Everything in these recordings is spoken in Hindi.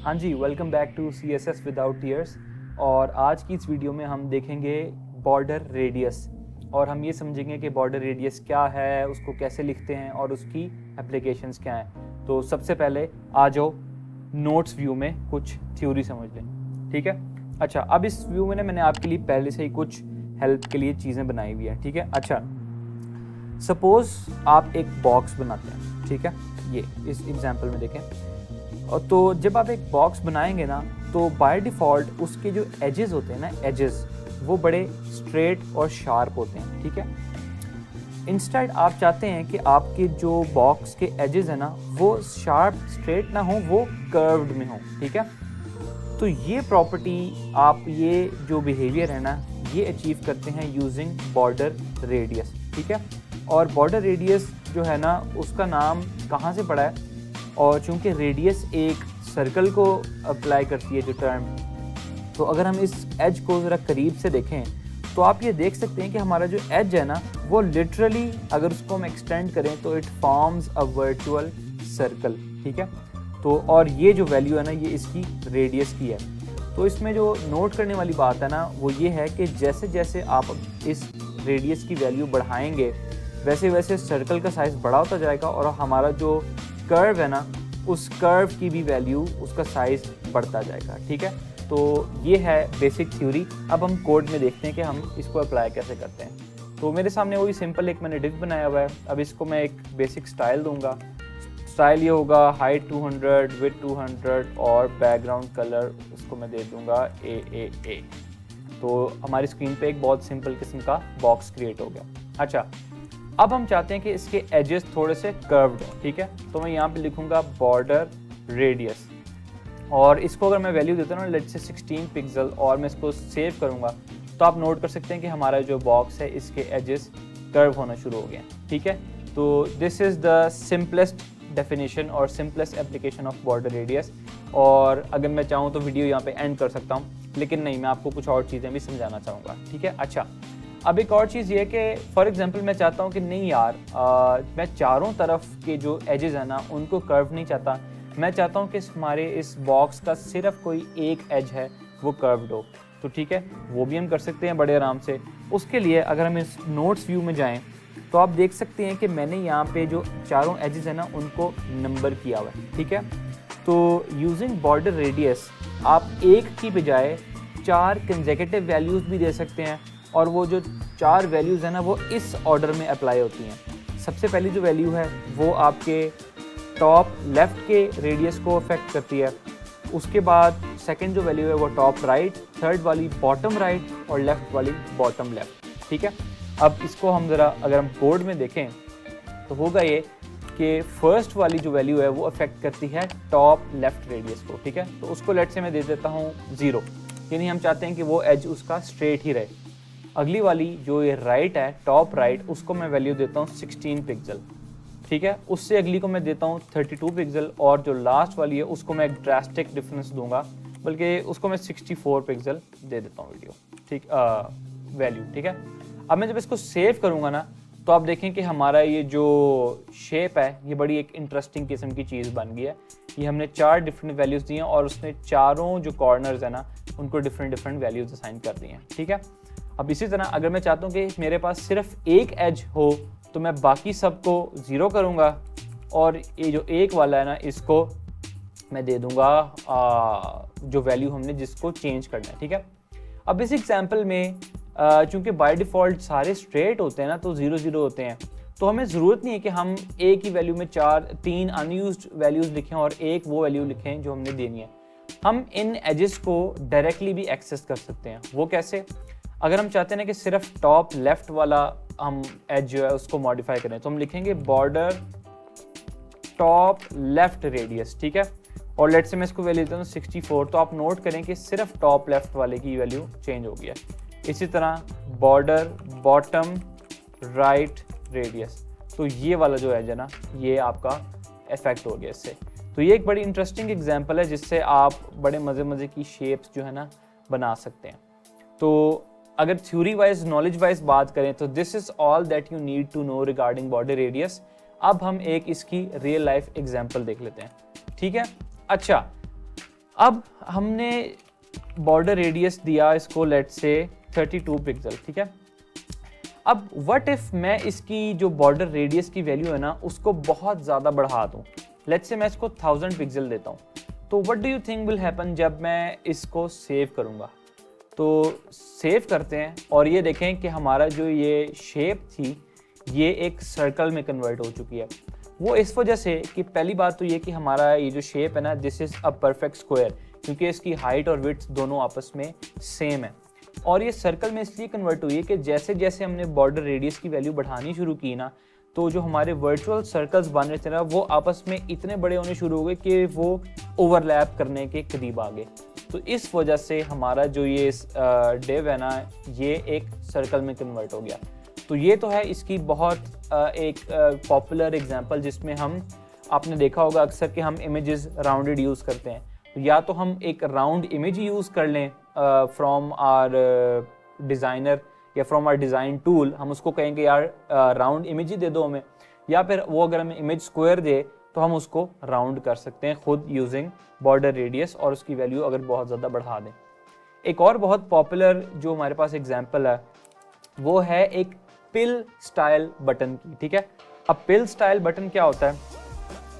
हाँ जी, welcome back to CSS without tears. और आज की इस वीडियो में हम देखेंगे बॉर्डर रेडियस और हम ये समझेंगे कि बॉर्डर रेडियस क्या है, उसको कैसे लिखते हैं और उसकी एप्लीकेशंस क्या हैं। तो सबसे पहले आ जाओ नोट्स व्यू में कुछ थ्योरी समझ लें, ठीक है। अच्छा, अब इस व्यू में मैंने आपके लिए पहले से ही कुछ हेल्प के लिए चीज़ें बनाई हुई है, ठीक है। अच्छा, सपोज आप एक बॉक्स बनाते हैं, ठीक है, ये इस एग्जाम्पल में देखें। और तो जब आप एक बॉक्स बनाएंगे ना, तो बाय डिफ़ॉल्ट उसके जो एजेस होते हैं ना, एजेस वो बड़े स्ट्रेट और शार्प होते हैं, ठीक है। इंस्टेड आप चाहते हैं कि आपके जो बॉक्स के एजेस है ना, वो शार्प स्ट्रेट ना हो, वो कर्व्ड में हो, ठीक है। तो ये प्रॉपर्टी, आप ये जो बिहेवियर है ना, ये अचीव करते हैं यूजिंग बॉर्डर रेडियस, ठीक है। और बॉर्डर रेडियस जो है ना, उसका नाम कहाँ से पड़ा है, और चूंकि रेडियस एक सर्कल को अप्लाई करती है जो टर्म, तो अगर हम इस एज को ज़रा करीब से देखें तो आप ये देख सकते हैं कि हमारा जो एज है ना, वो लिटरली अगर उसको हम एक्सटेंड करें तो it forms a virtual circle, ठीक है। तो और ये जो वैल्यू है ना, ये इसकी रेडियस की है। तो इसमें जो नोट करने वाली बात है ना, वो ये है कि जैसे जैसे आप इस रेडियस की वैल्यू बढ़ाएंगे, वैसे वैसे सर्कल का साइज़ बड़ा होता जाएगा और हमारा जो कर्व है ना, उस कर्व की भी वैल्यू, उसका साइज़ बढ़ता जाएगा, ठीक है। तो ये है बेसिक थ्योरी। अब हम कोड में देखते हैं कि हम इसको अप्लाई कैसे करते हैं। तो मेरे सामने वही सिंपल एक मैंने डिव बनाया हुआ है। अब इसको मैं एक बेसिक स्टाइल दूंगा। स्टाइल ये होगा हाइट 200, विड्थ 200 और बैकग्राउंड कलर उसको मैं दे दूंगा AAA। तो हमारी स्क्रीन पे एक बहुत सिंपल किस्म का बॉक्स क्रिएट हो गया। अच्छा, अब हम चाहते हैं कि इसके एजेस थोड़े से कर्व्ड हों, ठीक है। तो मैं यहाँ पे लिखूंगा बॉर्डर रेडियस और इसको अगर मैं वैल्यू देता हूँ लेट्स से 16 पिक्सल और मैं इसको सेव करूँगा, तो आप नोट कर सकते हैं कि हमारा जो बॉक्स है इसके एजेस कर्व होना शुरू हो गए, ठीक है। तो this is the simplest definition और simplest application of border radius. और अगर मैं चाहूँ तो वीडियो यहाँ पे एंड कर सकता हूँ, लेकिन नहीं, मैं आपको कुछ और चीज़ें भी समझाना चाहूँगा, ठीक है। अच्छा, अब एक और चीज़ ये कि फॉर एग्जांपल मैं चाहता हूँ कि नहीं यार, मैं चारों तरफ के जो एजेस हैं ना, उनको कर्व नहीं चाहता। मैं चाहता हूँ कि हमारे इस बॉक्स का सिर्फ कोई एक एज है वो कर्व्ड हो, तो ठीक है, वो भी हम कर सकते हैं बड़े आराम से। उसके लिए अगर हम इस नोट्स व्यू में जाएं तो आप देख सकते हैं कि मैंने यहाँ पे जो चारों एजेस हैं ना, उनको नंबर किया हुआ है, ठीक है। तो यूजिंग बॉर्डर रेडियस आप एक की बजाय 4 कंसेक्यूटिव वैल्यूज़ भी दे सकते हैं, और वो जो 4 वैल्यूज़ हैं ना, वो इस ऑर्डर में अप्लाई होती हैं। सबसे पहली जो वैल्यू है वो आपके टॉप लेफ़्ट के रेडियस को अफेक्ट करती है। उसके बाद सेकंड जो वैल्यू है वो टॉप राइट, थर्ड वाली बॉटम राइट और लेफ़्ट वाली बॉटम लेफ़्ट, ठीक है। अब इसको हम ज़रा अगर हम कोड में देखें तो होगा ये कि फर्स्ट वाली जो वैल्यू है वो अफेक्ट करती है टॉप लेफ़्ट रेडियस को, ठीक है। तो उसको लेट से मैं दे देता हूँ 0, यानी हम चाहते हैं कि वो एज उसका स्ट्रेट ही रहे। अगली वाली जो ये राइट है, टॉप राइट, उसको मैं वैल्यू देता हूँ 16 पिक्सल, ठीक है। उससे अगली को मैं देता हूँ 32 पिक्सल और जो लास्ट वाली है उसको मैं एक ड्रास्टिक डिफरेंस दूंगा, बल्कि उसको मैं 64 पिक्सल दे देता हूँ वीडियो, ठीक, वैल्यू, ठीक है। अब मैं जब इसको सेव करूँगा ना, तो आप देखें कि हमारा ये जो शेप है ये बड़ी एक इंटरेस्टिंग किस्म की चीज़ बन गई है। ये हमने 4 डिफरेंट वैल्यूज़ दी हैं और उसने चारों जो कॉर्नर्स है ना, उनको डिफरेंट डिफरेंट वैल्यूज़ असाइन कर दी हैं, ठीक है। अब इसी तरह अगर मैं चाहता हूँ कि मेरे पास सिर्फ एक एज हो, तो मैं बाकी सबको 0 करूँगा और ये जो एक वाला है ना, इसको मैं दे दूँगा जो वैल्यू हमने जिसको चेंज करना है, ठीक है। अब इस एग्जाम्पल में चूँकि बाय डिफ़ॉल्ट सारे स्ट्रेट होते हैं ना, तो 0 0 होते हैं, तो हमें ज़रूरत नहीं है कि हम एक ही वैल्यू में 3 अनयूज्ड वैल्यूज़ लिखें और एक वो वैल्यू लिखें जो हमने देनी है। हम इन एजेस को डायरेक्टली भी एक्सेस कर सकते हैं। वो कैसे? अगर हम चाहते हैं ना कि सिर्फ टॉप लेफ्ट वाला हम एज जो है उसको मॉडिफाई करें, तो हम लिखेंगे बॉर्डर टॉप लेफ्ट रेडियस, ठीक है। और लेट से मैं इसको वैल्यू देता हूँ 64, तो आप नोट करें कि सिर्फ टॉप लेफ्ट वाले की वैल्यू चेंज हो गई है। इसी तरह बॉर्डर बॉटम राइट रेडियस, तो ये वाला जो एज है ना, ये आपका इफेक्ट हो गया इससे। तो ये एक बड़ी इंटरेस्टिंग एग्जांपल है जिससे आप बड़े मज़े की शेप्स जो है ना बना सकते हैं। तो अगर थ्योरी वाइज नॉलेज वाइज बात करें तो this is all that you need to know regarding border radius. अब हम एक इसकी रियल लाइफ एग्जांपल देख लेते हैं, ठीक है। अच्छा, अब हमने बॉर्डर रेडियस दिया इसको लेट्स से 32 पिक्सल, ठीक है। अब व्हाट इफ मैं इसकी जो बॉर्डर रेडियस की वैल्यू है ना उसको बहुत ज़्यादा बढ़ा दूँ, लेट्स से मैं इसको 1000 पिक्सल देता हूँ, तो what do you think will happen जब मैं इसको सेव करूँगा। तो सेव करते हैं और ये देखें कि हमारा जो ये शेप थी ये एक सर्कल में कन्वर्ट हो चुकी है। वो इस वजह से कि पहली बात तो ये कि हमारा ये जो शेप है ना this is a perfect square, क्योंकि इसकी हाइट और विड्थ दोनों आपस में सेम है। और ये सर्कल में इसलिए कन्वर्ट हुई है कि जैसे जैसे हमने बॉर्डर रेडियस की वैल्यू बढ़ानी शुरू की ना, तो जो हमारे वर्चुअल सर्कल्स बन रहे थे ना वो आपस में इतने बड़े होने शुरू हो गए कि वो ओवरलैप करने के करीब आ गए। तो इस वजह से हमारा जो ये डिव है ना ये एक सर्कल में कन्वर्ट हो गया। तो ये तो है इसकी बहुत एक पॉपुलर एग्जांपल जिसमें हम आपने देखा होगा अक्सर कि हम इमेजेस राउंडेड यूज़ करते हैं। तो या तो हम एक राउंड इमेज यूज़ कर लें फ्रॉम आर डिज़ाइनर या फ्रॉम आर डिज़ाइन टूल, हम उसको कहेंगे यार राउंड इमेज ही दे दो हमें, या फिर वो अगर हमें इमेज स्क्वायर दे तो हम उसको राउंड कर सकते हैं खुद यूजिंग बॉर्डर रेडियस और उसकी वैल्यू अगर बहुत ज़्यादा बढ़ा दें। एक और बहुत पॉपुलर जो हमारे पास एग्जांपल है वो है एक पिल स्टाइल बटन की, ठीक है। अब पिल स्टाइल बटन क्या होता है,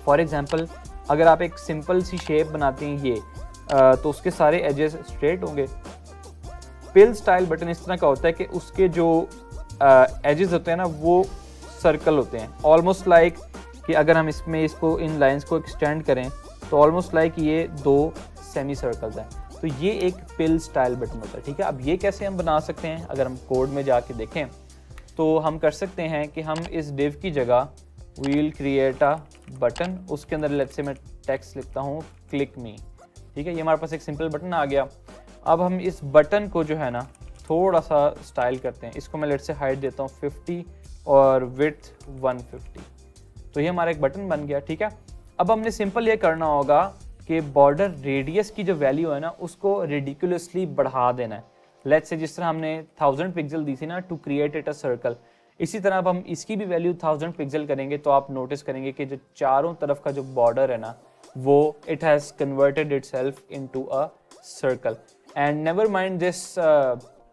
फॉर एग्जांपल अगर आप एक सिंपल सी शेप बनाते हैं ये तो उसके सारे एजेस स्ट्रेट होंगे। पिल स्टाइल बटन इस तरह का होता है कि उसके जो एजेस होते हैं ना वो सर्कल होते हैं, ऑलमोस्ट लाइक कि अगर हम इसमें इसको इन लाइंस को एक्सटेंड करें तो ऑलमोस्ट लाइक ये दो सेमी सर्कल्स हैं। तो ये एक पिल स्टाइल बटन होता है, ठीक है। अब ये कैसे हम बना सकते हैं, अगर हम कोड में जाके देखें तो हम कर सकते हैं कि हम इस डिव की जगह वील क्रिएट अ बटन, उसके अंदर लेट्स से मैं टेक्स्ट लिखता हूँ क्लिक मी, ठीक है। ये हमारे पास एक सिंपल बटन आ गया। अब हम इस बटन को जो है ना थोड़ा सा स्टाइल करते हैं, इसको मैं लेट्स से हाइट देता हूँ 50 और विड्थ 150, तो ये हमारा एक बटन बन गया, ठीक है। अब हमने सिंपल ये करना होगा कि बॉर्डर रेडियस की जो वैल्यू है ना उसको रिडिकुलसली बढ़ा देना है। लेट्स से जिस तरह हमने 1000 पिक्सल दी थी ना to create it a circle, इसी तरह अब हम इसकी भी वैल्यू 1000 पिक्सल करेंगे तो आप नोटिस करेंगे कि जो चारों तरफ का जो बॉर्डर है ना वो it has converted itself into a circle. And never mind this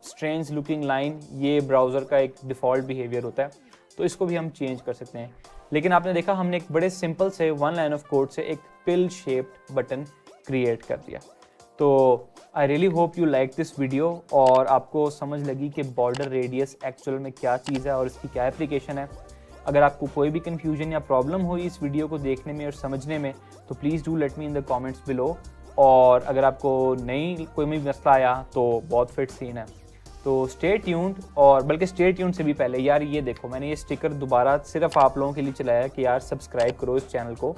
strange looking line, ये ब्राउज़र का एक डिफ़ॉल्ट बिहेवियर होता है, तो इसको भी हम चेंज कर सकते हैं। लेकिन आपने देखा हमने एक बड़े सिंपल से 1 लाइन ऑफ कोड से एक पिल शेप्ड बटन क्रिएट कर दिया। तो I really hope you like this video और आपको समझ लगी कि बॉर्डर रेडियस एक्चुअल में क्या चीज़ है और इसकी क्या एप्लीकेशन है। अगर आपको कोई भी कन्फ्यूजन या प्रॉब्लम हुई इस वीडियो को देखने में और समझने में तो please do let me in the comments below. और अगर आपको नहीं कोई भी मसला आया तो बहुत फिट सीन है, तो स्टे ट्यून्ड। और बल्कि स्टे ट्यून्ड से भी पहले यार ये देखो मैंने ये स्टिकर दोबारा सिर्फ आप लोगों के लिए चलाया कि यार सब्सक्राइब करो इस चैनल को,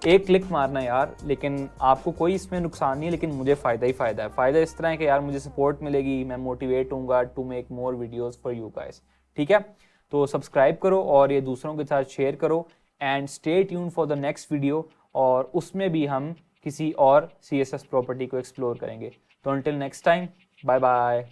एक क्लिक मारना यार, लेकिन आपको कोई इसमें नुकसान नहीं है, लेकिन मुझे फ़ायदा ही फ़ायदा है। फ़ायदा इस तरह है कि यार मुझे सपोर्ट मिलेगी, मैं मोटिवेट होऊंगा to make more videos for you guys, ठीक है। तो सब्सक्राइब करो और ये दूसरों के साथ शेयर करो and stay tuned for the next video, और उसमें भी हम किसी और CSS प्रॉपर्टी को एक्सप्लोर करेंगे। तो until next time, bye bye.